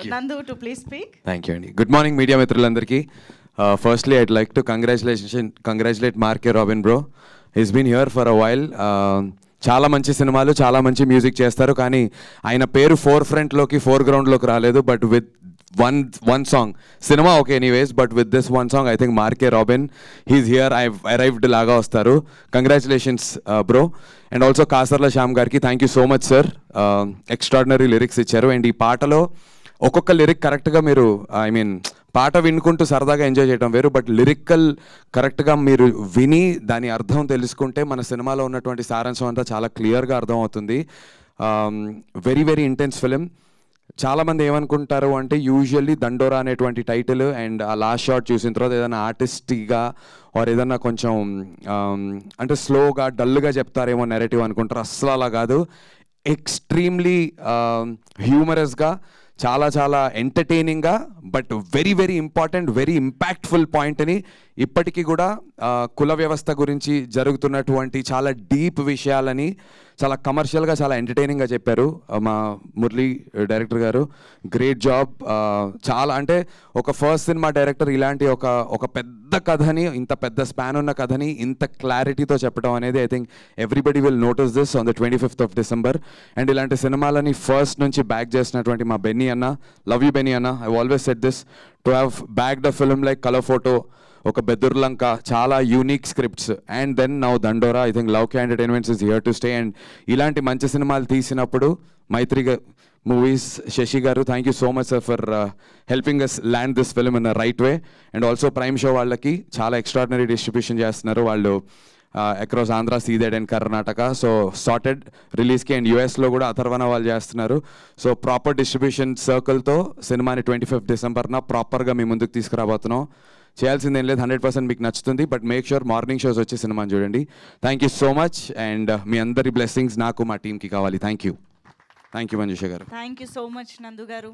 Nandu to please speak. Thank you, Andy. Good morning, media మిత్రులందరికీ. Firstly, I'd like to congratulate Mark Robin bro. He's been here for a while. చాలా మంచి సినిమాలు, చాలా మంచి music చేస్తారు, కానీ ఆయన పేరు ఫోర్గ్రౌండ్లోకి రాలేదు. But with one song, cinema okay anyways, but with this one song I think Mark Robin, he's here, I've arrived laga vastaru. Congratulations bro. And also Kasarla Shyam garki, thank you so much sir. Extraordinary lyrics icharu, and ee paatalo ఒక్కొక్క lyric కరెక్ట్గా మీరు పాట వినుకుంటూ సరదాగా enjoy చేయడం వేరు, but lyrical కరెక్ట్గా మీరు విని దాని అర్థం తెలుసుకుంటే మన సినిమాలో ఉన్నటువంటి సారాంశం అంతా చాలా క్లియర్గా అర్థం అవుతుంది. Very very intense film. చాలామంది ఏమనుకుంటారు అంటే యూజువల్లీ దండోరా అనేటువంటి టైటిల్ అండ్ ఆ లాస్ట్ షాట్ చూసిన తర్వాత ఏదైనా ఆర్టిస్టిక్గా ఆర్ ఏదన్నా కొంచెం అంటే స్లోగా డల్గా చెప్తారేమో నెరేటివ్ అనుకుంటారు. అస్సలు అలా కాదు. ఎక్స్ట్రీమ్లీ హ్యూమరస్గా, చాలా చాలా ఎంటర్టైనింగ్గా, but very very important, very impactful పాయింట్ని ఇప్పటికీ కూడా కుల వ్యవస్థ గురించి జరుగుతున్నటువంటి చాలా డీప్ విషయాలని చాలా కమర్షియల్గా, చాలా ఎంటర్టైనింగ్గా చెప్పారు మా మురళీ డైరెక్టర్ గారు. Great job. చాలా అంటే ఒక ఫస్ట్ సినిమా డైరెక్టర్ ఇలాంటి ఒక పెద్ద కథని, ఇంత పెద్ద స్పాన్ ఉన్న కథని ఇంత క్లారిటీతో చెప్పడం అనేది I think everybody will notice this on the 25th of December. And ఇలాంటి సినిమాలని ఫస్ట్ నుంచి బ్యాక్ చేసినటువంటి మా బెన్నీ అన్న, లవ్ యూ బెన్నీ అన్న. I always said this, to have backed a film like Colour Photo, ఒక బెదుర్లంక, చాలా unique scripts, and then now Dandora. I think Loukya Entertainments is here to stay. And ఇలాంటి మంచి సినిమాలు తీసినప్పుడు మైత్రి మూవీస్ శశి గారు, thank you so much sir for helping us land this film in the right way. And also Prime Show వాళ్ళకి చాలా extraordinary distribution చేస్తున్నారు వాళ్ళు across Andhra, Ceded and Karnataka. So sorted రిలీజ్కి. అండ్ యూఎస్లో కూడా అథర్వన వాళ్ళు చేస్తున్నారు. సో ప్రాపర్ డిస్ట్రిబ్యూషన్ సర్కిల్తో సినిమాని 25th December ప్రాపర్గా మీ ముందుకు తీసుకురాబోతున్నాం. చేయాల్సింది ఏం లేదు, 100% మీకు నచ్చుతుంది. But make sure morning shows వచ్చే సినిమాని చూడండి. Thank you so much. And మీ అందరి బ్లెస్సింగ్స్ నాకు, మా టీంకి కావాలి. థ్యాంక్ యూ మంజుష గారు. Thank you so much, Nandu garu.